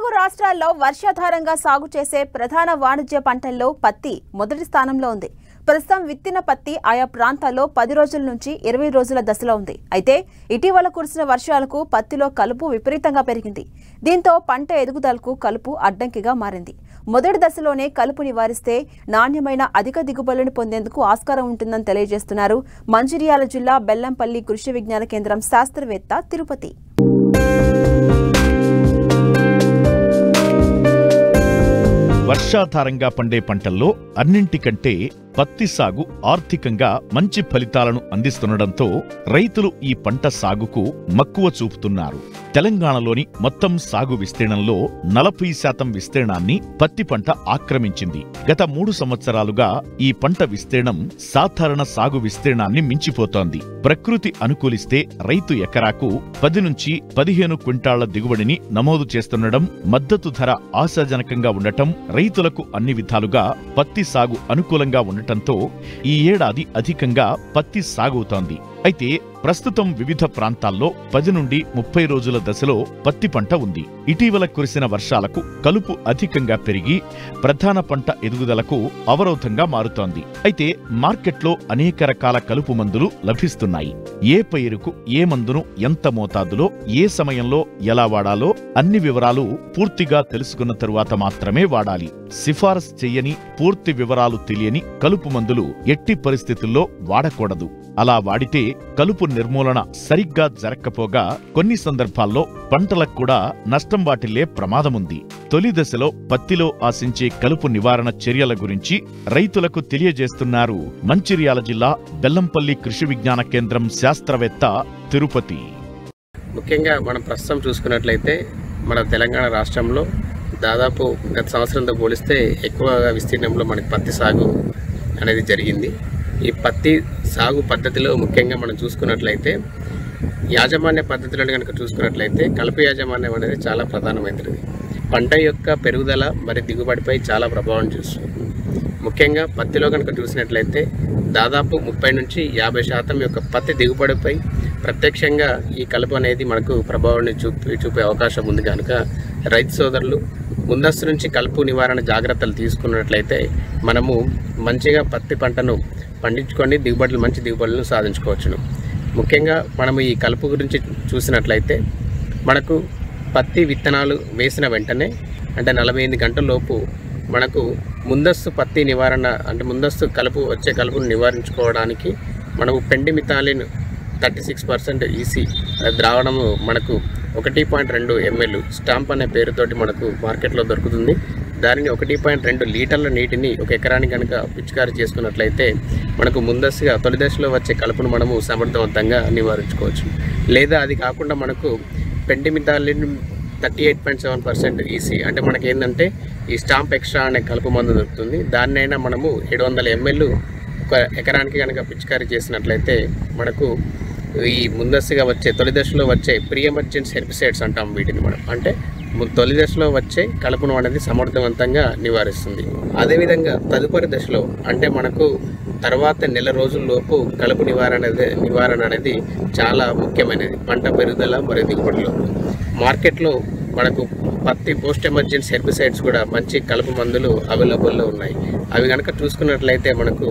తెలుగు రాష్ట్రాల్లో వర్షాధారంగా సాగు చేసే ప్రధాన వాణిజ్య పంటల్లో పత్తి మొదటి స్థానంలో ఉంది. ప్రస్తుతం విత్తిన పత్తి ఆయా ప్రాంతాల్లో 10 రోజుల నుంచి 20 రోజుల దశలో ఉంది. అయితే ఇటీవల కురిసిన వర్షాలకు పత్తిలో కలుపు విపరీతంగా పెరిగింది. దీంతో పంట ఎదుగుదలకు కలుపు అడ్డంకిగా మారింది. మొదటి దశలోనే కలుపు నివారిస్తే నాణ్యమైన అధిక దిగుబడులను పొందేందుకు ఆస్కారం ఉంటుందని తెలియజేస్తున్నారు మంచిర్యాల జిల్లా బెల్లంపల్లి కృషి విజ్ఞాన కేంద్రం శాస్త్రవేత్త తిరుపతి. వర్షాధారంగా పండే పంటల్లో అన్నింటికంటే పత్తి సాగు ఆర్థికంగా మంచి ఫలితాలను అందిస్తుండటంతో రైతులు ఈ పంట సాగుకు మక్కువ చూపుతున్నారు. తెలంగాణలోని మొత్తం సాగు విస్తీర్ణంలో 40% విస్తీర్ణాన్ని పత్తి పంట ఆక్రమించింది. గత 3 సంవత్సరాలుగా ఈ పంట విస్తీర్ణం సాధారణ సాగు విస్తీర్ణాన్ని మించిపోతోంది. ప్రకృతి అనుకూలిస్తే రైతు ఎకరాకు 10 నుంచి 15 క్వింటాళ్ల దిగుబడిని నమోదు చేస్తుండటం, మద్దతు ధర ఆశాజనకంగా ఉండటం, రైతులకు అన్ని విధాలుగా పత్తి సాగు అనుకూలంగా ఉండటంతో ఈ ఏడాది అధికంగా పత్తి సాగుతోంది. అయితే ప్రస్తుతం వివిధ ప్రాంతాల్లో 10 నుండి 30 రోజుల దశలో పత్తి పంట ఉంది. ఇటీవల కురిసిన వర్షాలకు కలుపు అధికంగా పెరిగి ప్రధాన పంట ఎదుగుదలకు అవరోధంగా మారుతోంది. అయితే మార్కెట్లో అనేక రకాల కలుపు మందులు లభిస్తున్నాయి. ఏ పైరుకు ఏ మందును ఎంత మోతాదులో ఏ సమయంలో ఎలా వాడాలో అన్ని వివరాలు పూర్తిగా తెలుసుకున్న తరువాత మాత్రమే వాడాలి. సిఫారసు చెయ్యని, పూర్తి వివరాలు తెలియని కలుపు మందులు ఎట్టి పరిస్థితుల్లో వాడకూడదు. అలా వాడితే కలుపు నిర్మూలన సరిగ్గా జరక్కపోగా కొన్ని సందర్భాల్లో పంటలకు కూడా నష్టం వాటిల్లే ప్రమాదముంది. తొలి దశలో పత్తిలో ఆశించే కలుపు నివారణ చర్యల గురించి రైతులకు తెలియజేస్తున్నారు మంచిర్యాల జిల్లా బెల్లంపల్లి కృషి విజ్ఞాన కేంద్రం శాస్త్రవేత్త తిరుపతి. ముఖ్యంగా మనం ప్రస్తుతం చూసుకున్నట్లయితే మన తెలంగాణ రాష్ట్రంలో దాదాపు గత సంవత్సరంతో పోలిస్తే ఎక్కువగా విస్తీర్ణంలో మనకి పత్తి సాగు అనేది జరిగింది. ఈ పత్తి సాగు పద్ధతిలో ముఖ్యంగా మనం చూసుకున్నట్లయితే యాజమాన్య పద్ధతులను కనుక చూసుకున్నట్లయితే కలుపు యాజమాన్యం అనేది చాలా ప్రధానమైనది. పంట యొక్క పెరుగుదల మరి దిగుబడిపై చాలా ప్రభావం చూస్తుంది. ముఖ్యంగా పత్తిలో కనుక చూసినట్లయితే దాదాపు 30 నుంచి 50% యొక్క పత్తి దిగుబడిపై ప్రత్యక్షంగా ఈ కలుపు అనేది మనకు ప్రభావాన్ని చూపే అవకాశం ఉంది. కనుక రైతు సోదరులు ముందస్తు నుంచి కలుపు నివారణ జాగ్రత్తలు తీసుకున్నట్లయితే మనము మంచిగా పత్తి పంటను పండించుకొని మంచి దిగుబడులను సాధించుకోవచ్చును. ముఖ్యంగా మనము ఈ కలుపు గురించి చూసినట్లయితే మనకు పత్తి విత్తనాలు వేసిన వెంటనే అంటే 48 గంటల లోపు మనకు ముందస్తు పత్తి నివారణ అంటే ముందస్తు కలుపును నివారించుకోవడానికి మనకు పెండిమిథాలిన్ 36% ఈసీ ద్రావణము మనకు 1.2 ml స్టాంప్ అనే పేరుతోటి మనకు మార్కెట్లో దొరుకుతుంది. దానిని 1.2 లీటర్ల నీటిని ఒక ఎకరానికి కనుక పిచికారీ చేసుకున్నట్లయితే మనకు ముందస్తుగా తొలి దశలో వచ్చే కలుపును మనము సమర్థవంతంగా నివారించుకోవచ్చు. లేదా అది కాకుండా మనకు పెండిమిథాలిన్ 38.7% ఈసీ అంటే మనకి ఏంటంటే ఈ స్టాంప్ ఎక్స్ట్రా అనే కలుపు మందు దొరుకుతుంది. దాన్నైనా మనము 700 ml ఒక ఎకరానికి కనుక పిచికారీ చేసినట్లయితే మనకు ఈ ముందస్తుగా వచ్చే తొలి దశలో వచ్చే ప్రీ ఎమర్జెన్సీ హెర్బిసైడ్స్ అంటాం వీటిని మనం, అంటే తొలి దశలో వచ్చే కలుపును అనేది సమర్థవంతంగా నివారిస్తుంది. అదేవిధంగా తదుపరి దశలో అంటే మనకు తర్వాత నెల రోజుల్లోపు కలుపు నివారణ అనేది చాలా ముఖ్యమైనది. పంట పెరుగుదల మరియు దిగుబడిలో మార్కెట్లో మనకు పత్తి పోస్ట్ ఎమర్జెన్సీ హెర్బిసైడ్స్ కూడా మంచి కలుపు మందులు అవైలబుల్లో ఉన్నాయి. అవి కనుక చూసుకున్నట్లయితే మనకు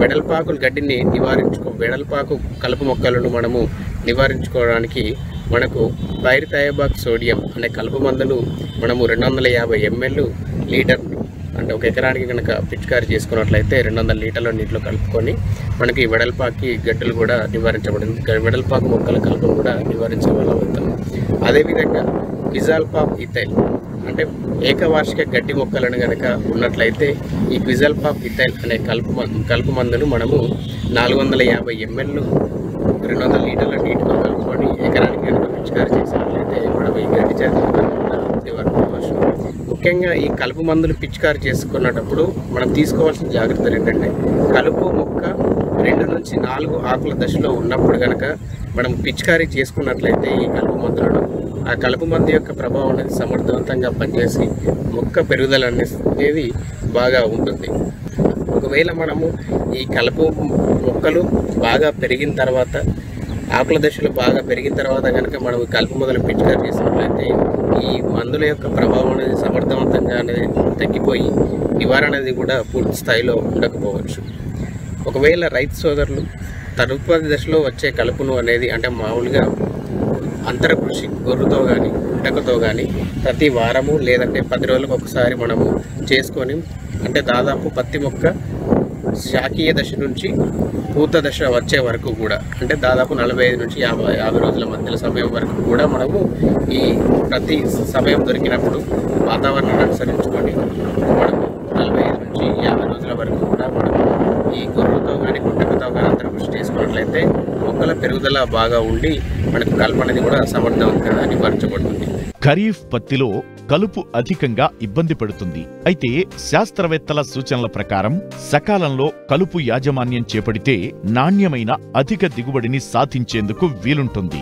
వెడల్పాకు గడ్డిని వెడల్పాకు కలుపు మొక్కలను మనము నివారించుకోవడానికి మనకు పైరిథయాబాక్ సోడియం అనే కలుపు మందులు మనము 250 ml లీటర్ అంటే ఒక ఎకరానికి కనుక పిచికారీ చేసుకున్నట్లయితే 200 లీటర్ల నీటిలో కలుపుకొని మనకి వెడల్పాకి గడ్డలు కూడా నివారించబడింది. వెడల్పాకు మొక్కల కలుపును కూడా నివారించగలుగుతాం. అదేవిధంగా క్విజాల్పాప్ ఇథైల్ అంటే ఏకవార్షిక గడ్డి మొక్కలను కనుక ఉన్నట్లయితే ఈ క్విజాల్పాప్ ఇథైల్ అనే కలుపు మందును మనము 450 ml 200 లీటర్ల నీటిలో కలుపుకొని ఎకరానికి కనుక పిచికారీ చేసినట్లయితే మనం ఈ గడ్డి జాతి నివారించవచ్చు. ముఖ్యంగా ఈ కలుపు మందులు పిచికారీ చేసుకున్నప్పుడు మనం తీసుకోవాల్సిన జాగ్రత్తలు ఏంటంటే కలుపు మొక్క 2 నుంచి 4 ఆకుల దశలో ఉన్నప్పుడు కనుక మనం పిచికారీ చేసుకున్నట్లయితే ఈ కలుపు మందులను ఆ కలుపు మందు యొక్క ప్రభావం అనేది సమర్థవంతంగా పనిచేసి మొక్క పెరుగుదల అనేది బాగా ఉంటుంది. ఒకవేళ మనము ఈ కలుపు మొక్కలు బాగా పెరిగిన తర్వాత ఆకుల దశలు బాగా పెరిగిన తర్వాత కనుక మనం కలుపు మొదలు పిచికారీ చేసినట్లయితే ఈ మందుల యొక్క ప్రభావం అనేది సమర్థవంతంగా అనేది తగ్గిపోయి నివారణ అనేది కూడా పూర్తి స్థాయిలో ఉండకపోవచ్చు. ఒకవేళ రైతు సోదరులు తదుపరి దశలో వచ్చే కలుపును అనేది అంటే మామూలుగా అంతర కృషి గొర్రుతో కానీ గుంటకతో కానీ ప్రతి వారము లేదంటే 10 రోజులకు ఒకసారి మనము చేసుకొని అంటే దాదాపు పత్తి మొక్క శాఖీయ దశ నుంచి పూత దశ వచ్చే వరకు కూడా అంటే దాదాపు 45 నుంచి 50 రోజుల మధ్యలో సమయం వరకు కూడా మనము ఈ ప్రతి సమయం దొరికినప్పుడు వాతావరణాన్ని అనుసరించుకొని మనము 45 నుంచి 50 రోజుల వరకు కూడా మనం ఈ గొర్రెలతో కానీ గుంటకతో కానీ అంతర కృషి చేసుకున్నట్లయితే మొక్కల పెరుగుదల బాగా ఉండి మనకు కలుపు అనేది కూడా సమర్థవంతంగా నివారించబడుతుంది. ఖరీఫ్ పత్తిలో కలుపు అధికంగా ఇబ్బంది పెడుతుంది. అయితే శాస్త్రవేత్తల సూచనల ప్రకారం సకాలంలో కలుపు యాజమాన్యం చేపడితే నాణ్యమైన అధిక దిగుబడిని సాధించేందుకు వీలుంటుంది.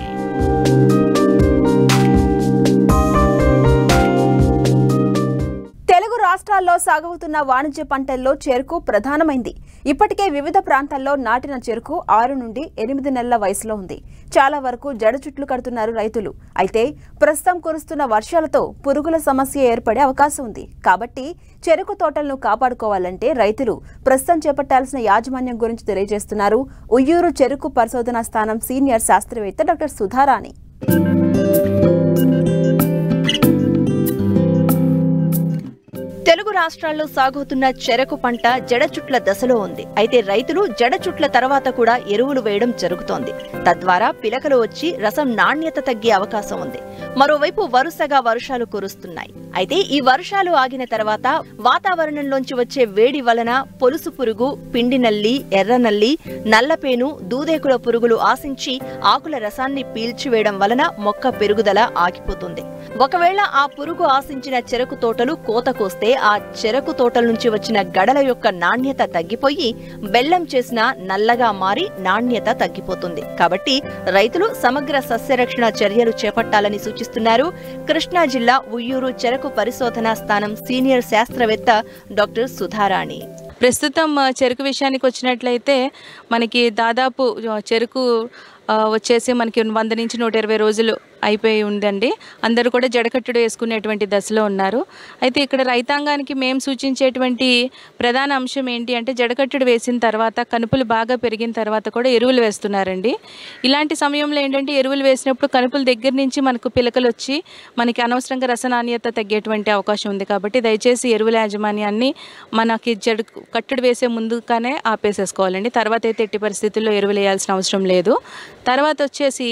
తెలుగు రాష్ట్రాల్లో సాగవుతున్న వాణిజ్య పంటల్లో చెరకు ప్రధానమైంది. ఇప్పటికే వివిధ ప్రాంతాల్లో నాటిన చెరకు 6 నుండి 8 నెలల వయసులో ఉంది. చాలా వరకు జడ చుట్లు కడుతున్నారు రైతులు. అయితే ప్రస్తుతం కురుస్తున్న వర్షాలతో పురుగుల సమస్య ఏర్పడే అవకాశం ఉంది. కాబట్టి చెరకు తోటలను కాపాడుకోవాలంటే రైతులు ప్రస్తుతం చేపట్టాల్సిన యాజమాన్యం గురించి తెలియజేస్తున్నారు ఉయ్యూరు చెరకు పరిశోధనా స్థానం సీనియర్ శాస్త్రవేత్త డాక్టర్ సుధారాణి. తెలుగు రాష్ట్రాల్లో సాగుతున్న చెరకు పంట జడచుట్ల దశలో ఉంది. అయితే రైతులు జడచుట్ల తర్వాత కూడా ఎరువులు వేయడం జరుగుతోంది. తద్వారా పిలకలు వచ్చి రసం నాణ్యత తగ్గే అవకాశం ఉంది. మరోవైపు వరుసగా వర్షాలు కురుస్తున్నాయి. అయితే ఈ వర్షాలు ఆగిన తర్వాత వాతావరణంలోంచి వచ్చే వేడి వలన పొలుసు పురుగు, పిండి నల్లి, ఎర్ర నల్లి, నల్లపేను, దూదేకుల పురుగులు ఆశించి ఆకుల రసాన్ని పీల్చివేయడం వలన మొక్క పెరుగుదల ఆగిపోతుంది. ఒకవేళ ఆ పురుగు ఆశించిన చెరకు తోటలు కోత కోస్తే ఆ చెరకు తోటల నుంచి వచ్చిన గడల యొక్క నాణ్యత తగ్గిపోయి బెల్లం చేసిన నల్లగా మారి నాణ్యత తగ్గిపోతుంది. కాబట్టి రైతులు సమగ్ర సస్యరక్షణ చర్యలు చేపట్టాలని సూచిస్తున్నారు కృష్ణా జిల్లా ఉయ్యూరు చెరకు పరిశోధనా స్థానం సీనియర్ శాస్త్రవేత్త డాక్టర్ సుధారాణి. ప్రస్తుతం చెరకు విషయానికి వచ్చినట్లయితే మనకి దాదాపు చెరకు వచ్చేసి మనకి 100 నుంచి 120 రోజులు అయిపోయి ఉందండి. అందరూ కూడా జడకట్టుడు వేసుకునేటువంటి దశలో ఉన్నారు. అయితే ఇక్కడ రైతాంగానికి మేము సూచించేటువంటి ప్రధాన అంశం ఏంటి అంటే జడకట్టుడు వేసిన తర్వాత కనుపులు బాగా పెరిగిన తర్వాత కూడా ఎరువులు వేస్తున్నారండి. ఇలాంటి సమయంలో ఏంటంటే ఎరువులు వేసినప్పుడు కనుపుల దగ్గర నుంచి మనకు పిలకలు వచ్చి మనకి అనవసరంగా రసనాణ్యత తగ్గేటువంటి అవకాశం ఉంది. కాబట్టి దయచేసి ఎరువుల యాజమాన్యాన్ని మనకి కట్టుడు వేసే ముందుగానే ఆపేసేసుకోవాలండి. తర్వాత అయితే ఎట్టి పరిస్థితుల్లో ఎరువులు వేయాల్సిన అవసరం లేదు. తర్వాత వచ్చేసి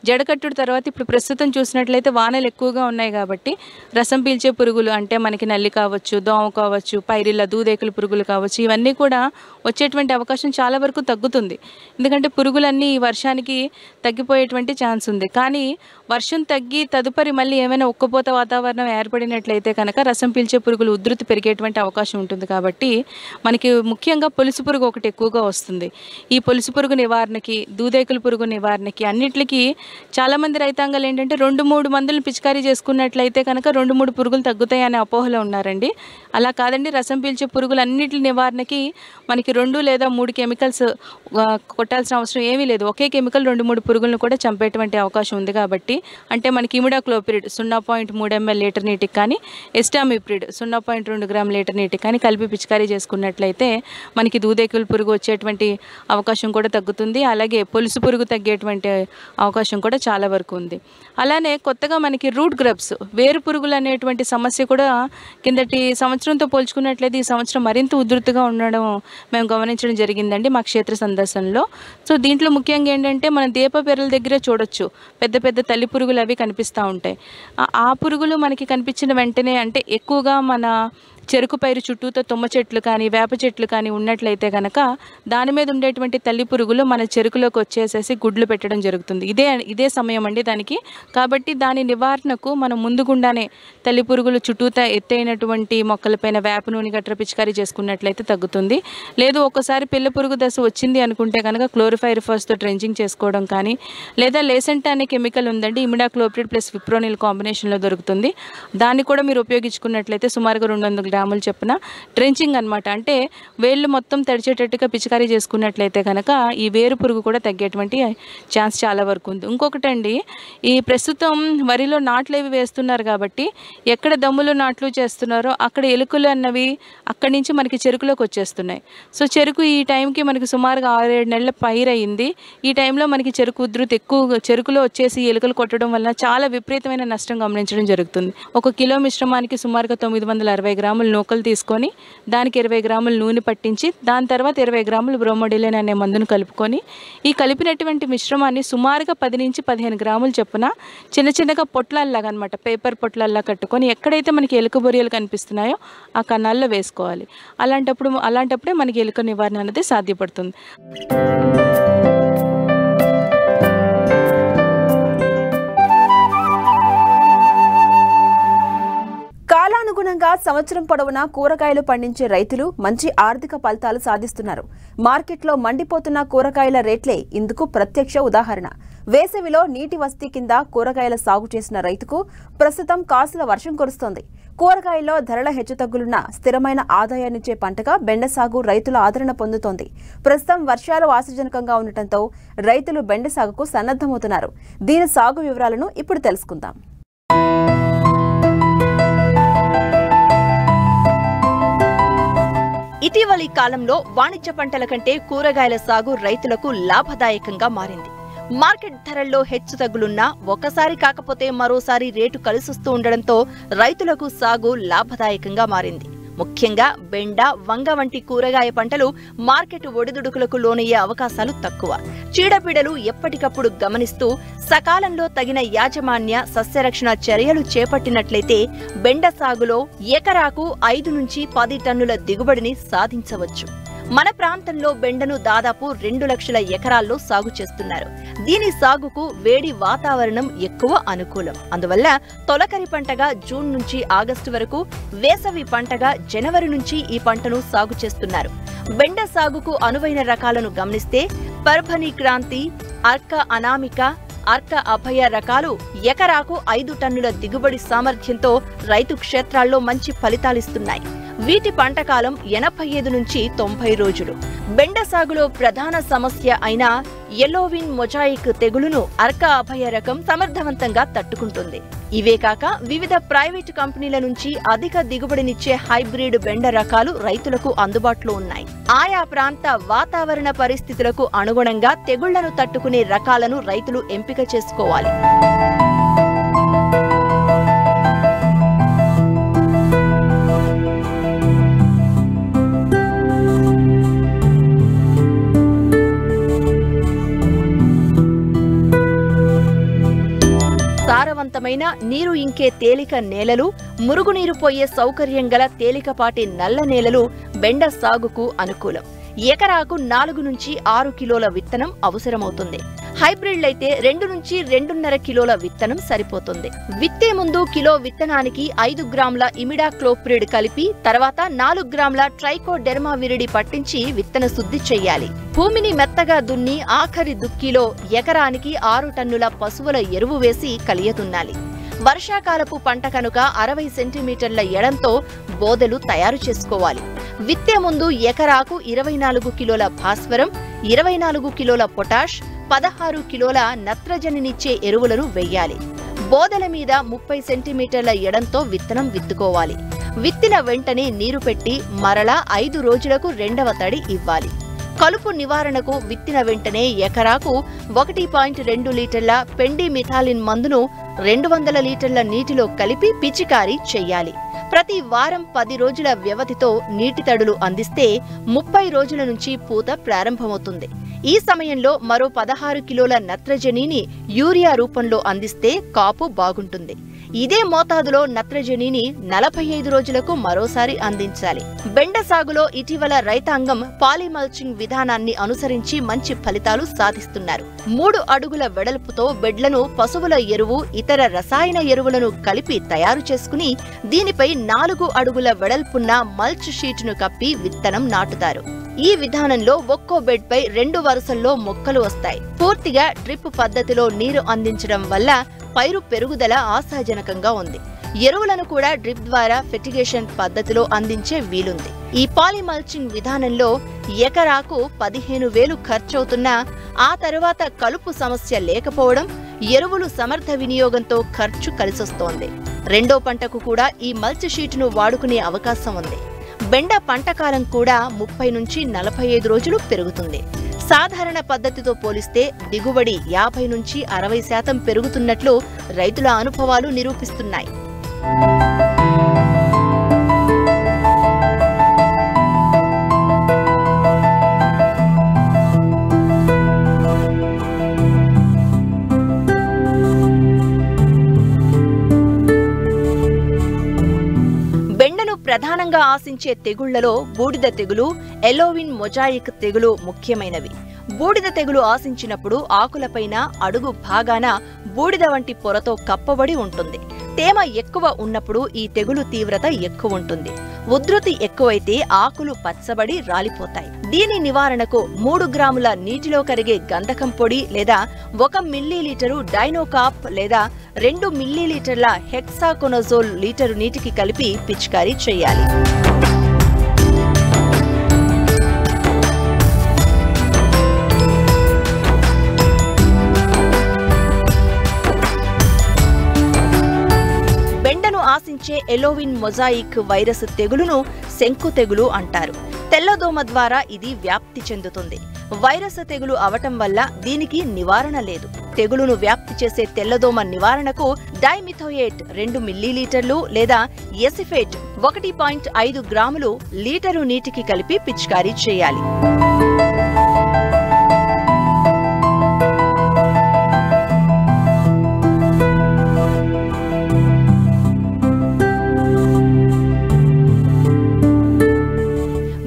జడకట్టుడు తర్వాత ఇప్పుడు ప్రస్తుతం చూసినట్లయితే వానలు ఎక్కువగా ఉన్నాయి కాబట్టి రసం పీల్చే పురుగులు అంటే మనకి నల్లి కావచ్చు, దోమ కావచ్చు, పైరిల్ల, దూదేకుల పురుగులు కావచ్చు, ఇవన్నీ కూడా వచ్చేటువంటి అవకాశం చాలా వరకు తగ్గుతుంది. ఎందుకంటే పురుగులన్నీ ఈ వర్షానికి తగ్గిపోయేటువంటి ఛాన్స్ ఉంది. కానీ వర్షం తగ్గి తదుపరి మళ్ళీ ఏమైనా ఉక్కపోత వాతావరణం ఏర్పడినట్లయితే కనుక రసం పీల్చే పురుగులు ఉధృతి పెరిగేటువంటి అవకాశం ఉంటుంది. కాబట్టి మనకి ముఖ్యంగా పొలుసు పురుగు ఒకటి ఎక్కువగా వస్తుంది. ఈ పొలుసు పురుగు నివారణకి, దూదేకుల పురుగు నివారణకి అన్నిటికీ చాలామంది రైతాంగాలు ఏంటంటే 2-3 మందులను పిచికారీ చేసుకున్నట్లయితే కనుక 2-3 పురుగులు తగ్గుతాయి అనే అపోహలో ఉన్నారండి. అలా కాదండి. రసం పీల్చే పురుగులు అన్నిటి నివారణకి మనకి 2 లేదా 3 కెమికల్స్ కొట్టాల్సిన అవసరం ఏమీ లేదు. ఒకే కెమికల్ 2-3 పురుగులను కూడా చంపేటువంటి అవకాశం ఉంది. కాబట్టి అంటే మనకి ఇమిడాక్లోపిరిడ్ 0.3 ml లీటర్ నీటికి కానీ, ఎస్టామిప్రిడ్ 0.2 గ్రామ్ లీటర్ నీటికి కానీ కలిపి పిచికారీ చేసుకున్నట్లయితే మనకి దూదేకుల పురుగు వచ్చేటువంటి అవకాశం కూడా తగ్గుతుంది. అలాగే పొలుసు పురుగు తగ్గేటువంటి అవకాశం కూడా చాలా వరకు ఉంది. అలానే కొత్తగా మనకి రూట్ గ్రబ్స్, వేరు పురుగులు అనేటువంటి సమస్య కూడా కిందటి సంవత్సరంతో పోల్చుకున్నట్లయితే ఈ సంవత్సరం మరింత ఉధృతిగా ఉండడం మేము గమనించడం జరిగిందండి మా క్షేత్ర సందర్శనలో. సో దీంట్లో ముఖ్యంగా ఏంటంటే మనం దీప పెరల దగ్గర చూడొచ్చు పెద్ద పెద్ద తల్లి పురుగులు అవి కనిపిస్తూ ఉంటాయి. ఆ పురుగులు మనకి కనిపించిన వెంటనే అంటే ఎక్కువగా మన చెరుకు పైరు చుట్టూతో తుమ్మ చెట్లు కానీ, వేప చెట్లు కానీ ఉన్నట్లయితే కనుక దాని మీద ఉండేటువంటి తల్లి పురుగులు మన చెరుకులోకి వచ్చేసేసి గుడ్లు పెట్టడం జరుగుతుంది. ఇదే సమయం అండి దానికి. కాబట్టి దాని నివారణకు మనం ముందుగుండానే తల్లి పురుగులు చుట్టూతా ఎత్తైనటువంటి మొక్కలపైన వేప నూనె గట్రా పిచికారీ చేసుకున్నట్లయితే తగ్గుతుంది. లేదు ఒక్కసారి పిల్ల పురుగు దశ వచ్చింది అనుకుంటే కనుక క్లోరిఫైరిఫాస్తో డ్రెంచింగ్ చేసుకోవడం కానీ, లేదా లేసెంటా అనే కెమికల్ ఉందండి, ఇమిడాక్లోపిరిడ్ ప్లస్ విప్రోనిల్ కాంబినేషన్లో దొరుకుతుంది. దాన్ని కూడా మీరు ఉపయోగించుకున్నట్లయితే సుమారుగా 200 గ్రాముల చొప్పున ట్రెంచింగ్ అనమాట. అంటే వేళ్ళు మొత్తం తడిచేటట్టుగా పిచికారీ చేసుకున్నట్లయితే కనుక ఈ వేరు పురుగు కూడా తగ్గేటువంటి ఛాన్స్ చాలా వరకు ఉంది. ఇంకొకటండి, ఈ ప్రస్తుతం వరిలో నాట్లు ఏవి వేస్తున్నారు కాబట్టి ఎక్కడ దమ్ములు నాట్లు చేస్తున్నారో అక్కడ ఎలుకలు అన్నవి అక్కడి నుంచి మనకి చెరుకులోకి వచ్చేస్తున్నాయి. సో చెరుకు ఈ టైంకి మనకి సుమారుగా 6-7 నెలల పైరయింది. ఈ టైంలో మనకి చెరుకు ఉధృతి ఎక్కువ, చెరుకులో వచ్చేసి ఎలుకలు కొట్టడం వలన చాలా విపరీతమైన నష్టం గమనించడం జరుగుతుంది. 1 కిలో మిశ్రమానికి సుమారుగా 960 గ్రాముల నూకలు తీసుకొని దానికి 20 గ్రాముల నూనె పట్టించి దాని తర్వాత 20 గ్రాములు బ్రోమోడిలిన్ అనే మందును కలుపుకొని ఈ కలిపినటువంటి మిశ్రమాన్ని సుమారుగా 10 నుంచి 15 గ్రాములు చొప్పున చిన్న చిన్నగా పొట్లాల్లాగా అనమాట, పేపర్ పొట్లాల్లా కట్టుకొని ఎక్కడైతే మనకి ఎలుక బొరియలు కనిపిస్తున్నాయో ఆ కణాల్లో వేసుకోవాలి. అలాంటప్పుడే మనకి ఎలుక నివారణ అనేది సాధ్యపడుతుంది. కాలానుగుణంగా సంవత్సరం పొడవునా కూరగాయలు పండించే రైతులు మంచి ఆర్థిక ఫలితాలు సాధిస్తున్నారు. మార్కెట్లో మండిపోతున్న కూరగాయల రేట్లే ఇందుకు ప్రత్యక్ష ఉదాహరణ. వేసవిలో నీటి వసతి కింద కూరగాయల సాగు చేసిన రైతుకు ప్రస్తుతం కాసుల వర్షం కురుస్తోంది. కూరగాయల్లో ధరల హెచ్చుతగ్గులున్న స్థిరమైన ఆదాయాన్నిచ్చే పంటగా బెండ సాగు రైతుల ఆదరణ పొందుతోంది. ప్రస్తుతం వర్షాలు ఆశాజనకంగా ఉండటంతో రైతులు బెండ సాగుకు సన్నద్ధమవుతున్నారు. దీని సాగు వివరాలను ఇప్పుడు తెలుసుకుందాం. ఇటీవలి కాలంలో వాణిజ్య పంటల కంటే కూరగాయల సాగు రైతులకు లాభదాయకంగా మారింది. మార్కెట్ ధరల్లో హెచ్చుతగ్గులున్నా ఒకసారి కాకపోతే మరోసారి రేటు కలిసొస్తూ ఉండడంతో రైతులకు సాగు లాభదాయకంగా మారింది. ముఖ్యంగా బెండ, వంగ వంటి కూరగాయ పంటలు మార్కెట్ ఒడిదుడుకులకు లోనయ్యే అవకాశాలు తక్కువ. చీడపీడలు ఎప్పటికప్పుడు గమనిస్తూ సకాలంలో తగిన యాజమాన్య సస్యరక్షణ చర్యలు చేపట్టినట్లయితే బెండ సాగులో ఎకరాకు 5 నుంచి 10 టన్నుల దిగుబడిని సాధించవచ్చు. మన ప్రాంతంలో బెండను దాదాపు 2 లక్షల ఎకరాల్లో సాగు చేస్తున్నారు. దీని సాగుకు వేడి వాతావరణం ఎక్కువ అనుకూలం. అందువల్ల తొలకరి పంటగా జూన్ నుంచి ఆగస్టు వరకు, వేసవి పంటగా జనవరి నుంచి ఈ పంటను సాగు చేస్తున్నారు. బెండ సాగుకు అనువైన రకాలను గమనిస్తే పర్భని క్రాంతి, అర్క అనామిక, అర్క అభయ రకాలు ఎకరాకు 5 టన్నుల దిగుబడి సామర్థ్యంతో రైతు క్షేత్రాల్లో మంచి ఫలితాలిస్తున్నాయి. వీటి పంటకాలం 85 నుంచి 90 రోజులు. బెండ సాగులో ప్రధాన సమస్య అయిన ఎల్లోవిన్ మొజాయిక్ తెగులును అర్క అభయ రకం సమర్థవంతంగా తట్టుకుంటుంది. ఇవే కాక వివిధ ప్రైవేటు కంపెనీల నుంచి అధిక దిగుబడినిచ్చే హైబ్రిడ్ బెండ రకాలు రైతులకు అందుబాటులో ఉన్నాయి. ఆయా ప్రాంత వాతావరణ పరిస్థితులకు అనుగుణంగా తెగుళ్లను తట్టుకునే రకాలను రైతులు ఎంపిక చేసుకోవాలి. సారవంతమైన నీరు ఇంకే తేలిక నేలలు, మురుగునీరు పోయే సౌకర్యం గల తేలికపాటి నల్ల నేలలు బెండ సాగుకు అనుకూలం. ఎకరాకు 4 నుంచి 6 కిలోల విత్తనం అవసరమవుతుంది. హైబ్రిడ్లైతే 2 నుంచి 2.5 కిలోల విత్తనం సరిపోతుంది. విత్తే ముందు కిలో విత్తనానికి 5 గ్రాముల ఇమిడాక్లోప్రిడ్ కలిపి తర్వాత 4 గ్రాముల ట్రైకోడెర్మా విరిడి పట్టించి విత్తన శుద్ధి చెయ్యాలి. భూమిని మెత్తగా దున్ని ఆఖరి దుక్కిలో ఎకరానికి 6 టన్నుల పశువుల ఎరువు వేసి కలియదున్నాలి. వర్షాకాలపు పంట కనుక 60 సెంటీమీటర్ల ఎడంతో బోదెలు తయారు చేసుకోవాలి. విత్తే ముందు ఎకరాకు 24 కిలోల భాస్వరం, 24 కిలోల పొటాష్, 16 కిలోల నత్రజనినిచ్చే ఎరువులను వెయ్యాలి. బోదెల మీద 30 సెంటీమీటర్ల ఎడంతో విత్తనం విత్తుకోవాలి. విత్తిన వెంటనే నీరు పెట్టి మరలా 5 రోజులకు 2వ తడి ఇవ్వాలి. కలుపు నివారణకు విత్తిన వెంటనే ఎకరాకు 1.2 లీటర్ల పెండి మిథాలిన్ మందును 200 లీటర్ల నీటిలో కలిపి పిచికారీ చెయ్యాలి. ప్రతి వారం 10 రోజుల వ్యవధితో నీటి తడులు అందిస్తే 30 రోజుల నుంచి పూత ప్రారంభమవుతుంది. ఈ సమయంలో మరో 16 కిలోల నత్రజనిని యూరియా రూపంలో అందిస్తే కాపు బాగుంటుంది. ఇదే మోతాదులో నత్రజనిని 45 రోజులకు మరోసారి అందించాలి. బెండ సాగులో ఇటీవల రైతాంగం పాలిమల్చింగ్ విధానాన్ని అనుసరించి మంచి ఫలితాలు సాధిస్తున్నారు. 3 అడుగుల వెడల్పుతో బెడ్లను పశువుల ఎరువు, ఇతర రసాయన ఎరువులను కలిపి తయారు చేసుకుని దీనిపై 4 అడుగుల వెడల్పున్న మల్చ్ షీటును కప్పి విత్తనం నాటుతారు. ఈ విధానంలో ఒక్కో బెడ్ పై 2 వరుసల్లో మొక్కలు వస్తాయి. పూర్తిగా డ్రిప్ పద్ధతిలో నీరు అందించడం వల్ల పైరు పెరుగుదల ఆశాజనకంగా ఉంది. ఎరువులను కూడా డ్రిప్ ద్వారా ఫెర్టిగేషన్ పద్ధతిలో అందించే వీలుంది. ఈ పాలిమల్చింగ్ విధానంలో ఎకరాకు 15,000 ఖర్చవుతున్నా ఆ తరువాత కలుపు సమస్య లేకపోవడం, ఎరువులు సమర్థ వినియోగంతో ఖర్చు కలిసొస్తోంది. రెండో పంటకు కూడా ఈ మల్చ్ షీటును వాడుకునే అవకాశం ఉంది. బెండ పంటకాలం కూడా 30 నుంచి 45 రోజులు పెరుగుతుంది. సాధారణ పద్ధతితో పోలిస్తే దిగుబడి 50 నుంచి 60% పెరుగుతున్నట్లు రైతుల అనుభవాలు నిరూపిస్తున్నాయి. ప్రధానంగా ఆశించే తెగుళ్లలో బూడిద తెగులు, ఎలోవిన్ మొజాయిక్ తెగులు ముఖ్యమైనవి. బూడిద తెగులు ఆశించినప్పుడు ఆకులపైన అడుగు భాగాన బూడిద వంటి పొరతో కప్పబడి ఉంటుంది. తేమ ఎక్కువ ఉన్నప్పుడు ఈ తెగులు తీవ్రత ఎక్కువ ఉంటుంది. ఉధృతి ఎక్కువైతే ఆకులు పచ్చబడి రాలిపోతాయి. దీని నివారణకు 3 గ్రాముల నీటిలో కరిగే గంధకం పొడి లేదా 1 మిల్లీలీటరు డైనోకాప్ లేదా 2 మిల్లీలీటర్ల హెక్సాకొనజోల్ లీటరు నీటికి కలిపి పిచికారీ చేయాలి. బెండను ఆశించే ఎలోవిన్ మొజాయిక్ వైరస్ తెగులును శంకు తెగులు అంటారు. తెల్లదోమ ద్వారా ఇది వ్యాప్తి చెందుతుంది. వైరస్ తెగులు అవటం వల్ల దీనికి నివారణ లేదు. తెగులును వ్యాప్తి చేసే తెల్లదోమ నివారణకు డైమిథోయేట్ 2 మిల్లీలీటర్లు లేదా ఎసిఫేట్ 1.5 గ్రాములు లీటరు నీటికి కలిపి పిచికారీ చేయాలి.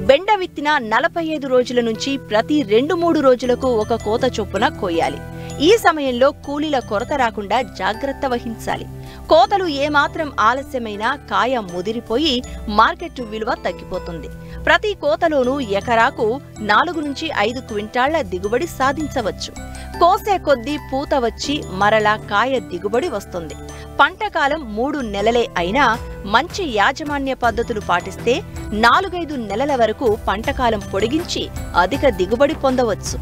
బెండ విత్తిన 45 రోజుల నుంచి ప్రతి 2-3 రోజులకు ఒక కోత చొప్పున కోయాలి. ఈ సమయంలో కూలీల కొరత రాకుండా జాగ్రత్త వహించాలి. కోతలు ఏమాత్రం ఆలస్యమైనా కాయ ముదిరిపోయి మార్కెట్ విలువ తగ్గిపోతుంది. ప్రతి కోతలోనూ ఎకరాకు 4 నుంచి 5 క్వింటాళ్ల దిగుబడి సాధించవచ్చు. కోసే కొద్దీ పూత వచ్చి మరలా కాయ దిగుబడి వస్తుంది. పంటకాలం 3 నెలలే అయినా మంచి యాజమాన్య పద్ధతులు పాటిస్తే 4-5 నెలల వరకు పంటకాలం పొడిగించి అధిక దిగుబడి పొందవచ్చు.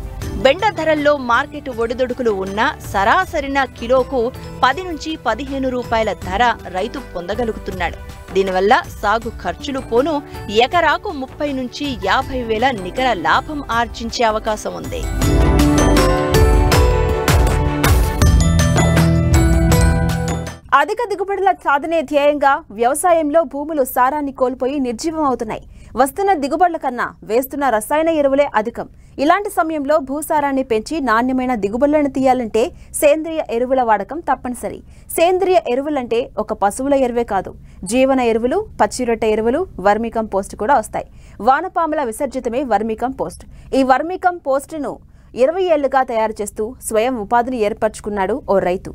బెండ ధరల్లో మార్కెట్ ఒడిదొడుకులు ఉన్న సరాసరిన కిలోకు 10 నుంచి 15 రూపాయల ధర రైతు పొందగలుగుతున్నాడు. దీనివల్ల సాగు ఖర్చులు పోను ఎకరాకు 30 నుంచి 50 వేల నికర లాభం ఆర్జించే అవకాశం ఉంది. అధిక దిగుబడుల సాధనే ధ్యేయంగా వ్యవసాయంలో భూములు సారాన్ని కోల్పోయి నిర్జీవం అవుతున్నాయి. వస్తున్న దిగుబడుల కన్నా వేస్తున్న రసాయన ఎరువులే అధికం. ఇలాంటి సమయంలో భూసారాన్ని పెంచి నాణ్యమైన దిగుబడులను తీయాలంటే సేంద్రియ ఎరువుల వాడకం తప్పనిసరి. సేంద్రియ ఎరువులంటే ఒక పశువుల ఎరువే కాదు, జీవన ఎరువులు, పచ్చిరొట్టె ఎరువులు, వర్మీ కంపోస్ట్ కూడా వస్తాయి. వానపాముల విసర్జితమే వర్మీ కంపోస్ట్. ఈ వర్మీ కంపోస్ట్ను 20 ఏళ్లుగా తయారు చేస్తూ స్వయం ఉపాధిని ఏర్పరచుకున్నాడు ఓ రైతు.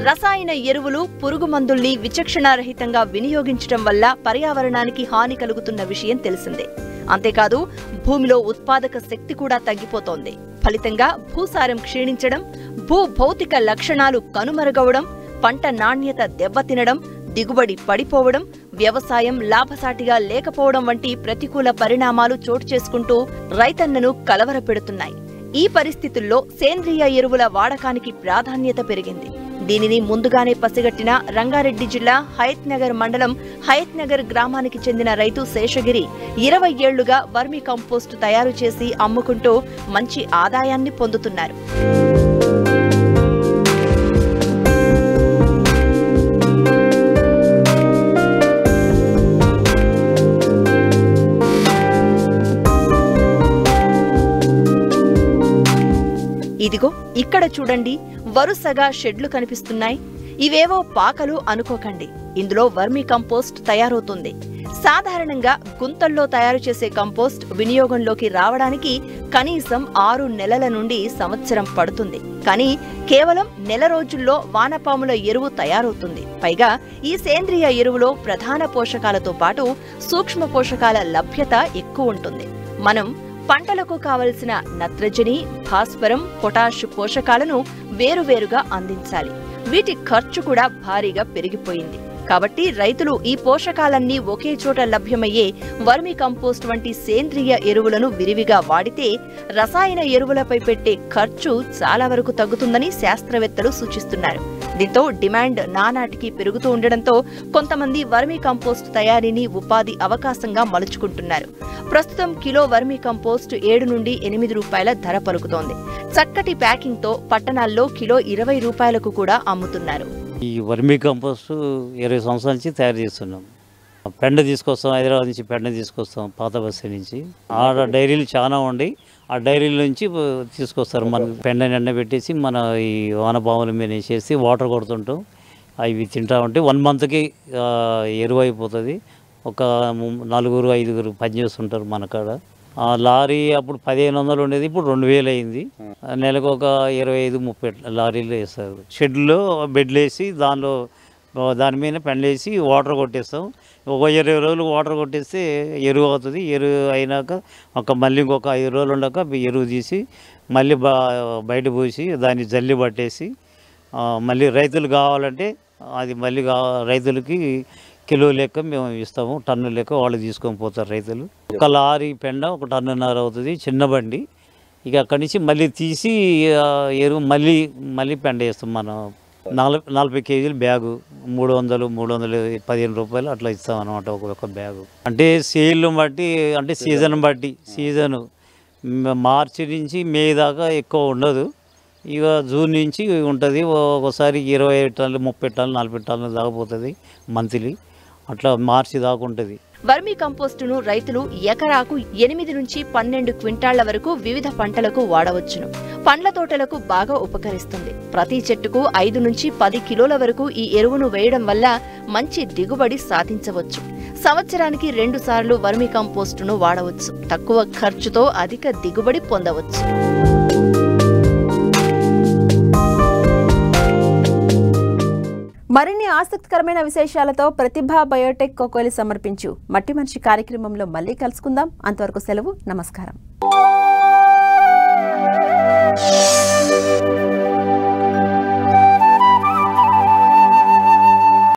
రసాయన ఎరువులు, పురుగు మందుల్ని విచక్షణారహితంగా వినియోగించడం వల్ల పర్యావరణానికి హాని కలుగుతున్న విషయం తెలిసిందే. అంతేకాదు భూమిలో ఉత్పాదక శక్తి కూడా తగ్గిపోతోంది. ఫలితంగా భూసారం క్షీణించడం, భూ భౌతిక లక్షణాలు కనుమరుగవడం, పంట నాణ్యత దెబ్బతినడం, దిగుబడి పడిపోవడం, వ్యవసాయం లాభసాటిగా లేకపోవడం వంటి ప్రతికూల పరిణామాలు చోటు చేసుకుంటూ రైతన్నను కలవరపెడుతున్నాయి. ఈ పరిస్థితుల్లో సేంద్రియ ఎరువుల వాడకానికి ప్రాధాన్యత పెరిగింది. దీనిని ముందుగానే పసిగట్టిన రంగారెడ్డి జిల్లా హయత్నగర్ మండలం హయత్నగర్ గ్రామానికి చెందిన రైతు శేషగిరి 20 ఏళ్లుగా వర్మీ కంపోస్ట్ తయారు చేసి అమ్ముకుంటూ మంచి ఆదాయాన్ని పొందుతున్నారు. ఇదిగో ఇక్కడ చూడండి, వరుసగా షెడ్లు కనిపిస్తున్నాయి. ఇవేవో పాకలు అనుకోకండి, ఇందులో వర్మీ కంపోస్ట్ తయారవుతుంది. సాధారణంగా గుంతల్లో తయారు చేసే కంపోస్ట్ వినియోగంలోకి రావడానికి కనీసం 6 నెలల నుండి సంవత్సరం పడుతుంది. కానీ కేవలం నెల రోజుల్లో వానపాముల ఎరువు తయారవుతుంది. పైగా ఈ సేంద్రియ ఎరువులో ప్రధాన పోషకాలతో పాటు సూక్ష్మ పోషకాల లభ్యత ఎక్కువ ఉంటుంది. మనం పంటలకు కావలసిన నత్రజని, భాస్వరం, పొటాష్ పోషకాలను వేరువేరుగా అందించాలి. వీటి ఖర్చు కూడా భారీగా పెరిగిపోయింది. కాబట్టి రైతులు ఈ పోషకాలన్నీ ఒకే చోట లభ్యమయ్యే వర్మి కంపోస్ట్ వంటి సేంద్రియ ఎరువులను విరివిగా వాడితే రసాయన ఎరువులపై పెట్టే ఖర్చు చాలా వరకు తగ్గుతుందని శాస్త్రవేత్తలు సూచిస్తున్నారు. దీంతో డిమాండ్ నానాటికి పెరుగుతూ ఉండడంతో కొంతమంది వర్మి కంపోస్ట్ తయారీని ఉపాధి అవకాశంగా మలుచుకుంటున్నారు. ప్రస్తుతం కిలో వర్మి కంపోస్ట్ 7 నుండి 8 రూపాయల ధర పలుకుతోంది. చక్కటి ప్యాకింగ్ తో పట్టణాల్లో కిలో 20 రూపాయలకు కూడా అమ్ముతున్నారు. ఈ వర్మీ కంపోస్ట్ 20 సంవత్సరాల నుంచి తయారు చేస్తున్నాం. పెండ తీసుకొస్తాం, హైదరాబాద్ నుంచి పెండ తీసుకొస్తాం, పాత బస్సు నుంచి. ఆడ డైరీలు చాలా ఉండి ఆ డైరీల నుంచి తీసుకొస్తారు. మన పెండని ఎండబెట్టేసి మన ఈ వానపాముల మీద వేసేసి వాటర్ కొడుతుంటాం. అవి తింటా ఉంటే 1 మంత్కి ఎరువు అయిపోతుంది. ఒక 4-5 పనిచేస్తుంటారు మన కాడ. ఆ లారీ అప్పుడు 1500 ఉండేది, ఇప్పుడు 2000 అయింది. నెలకు ఒక 25-30 లారీలు వేస్తారు. షెడ్లో బెడ్లు వేసి దాని మీద పెండేసి వాటర్ కొట్టేస్తాం. ఒక 20 రోజులు వాటర్ కొట్టేస్తే ఎరువు అవుతుంది. ఎరువు అయినాక మళ్ళీ ఇంకొక 5 రోజులు ఉండక ఎరువు తీసి మళ్ళీ బయట పోసి దాన్ని జల్లి పట్టేసి మళ్ళీ రైతులు కావాలంటే అది మళ్ళీ రైతులకి కిలో లెక్క మేము ఇస్తాము. టన్ను లెక్క వాళ్ళు తీసుకొని పోతారు రైతులు. ఒక లారీ పెండ 1.5 టన్ను అవుతుంది, చిన్న బండి. ఇక అక్కడి నుంచి మళ్ళీ తీసి ఎరువు మళ్ళీ పెండ వేస్తాం. మనం 40 కేజీలు బ్యాగు 315 రూపాయలు అట్లా ఇస్తాం అనమాట ఒక బ్యాగు. అంటే సేల్ను బట్టి, అంటే సీజను మార్చి నుంచి మే దాకా ఎక్కువ ఉండదు. ఇక జూన్ నుంచి ఉంటుంది. ఒకసారి 20 టన్నులు, 30 టన్నులు, 40 టన్నులు దాకా పోతుంది మంత్లీ. అట్లా మార్చి దాకా ఉంటుంది. వర్మీ కంపోస్టును రైతులు ఎకరాకు 8 నుంచి 12 క్వింటాళ్ల వరకు వివిధ పంటలకు వాడవచ్చును. పండ్ల తోటలకు బాగా ఉపకరిస్తుంది. ప్రతి చెట్టుకు 5 నుంచి 10 కిలోల వరకు ఈ ఎరువును వేయడం వల్ల మంచి దిగుబడి సాధించవచ్చు. సంవత్సరానికి 2 సార్లు వర్మీ కంపోస్టును వాడవచ్చు. తక్కువ ఖర్చుతో అధిక దిగుబడి పొందవచ్చు. మరిన్ని ఆసక్తికరమైన విశేషాలతో ప్రతిభా బయోటెక్ కోకోలి సమర్పించు మట్టి మనిషి కార్యక్రమంలో మళ్ళీ కలుసుకుందాం. అంతవరకు సెలవు. నమస్కారం.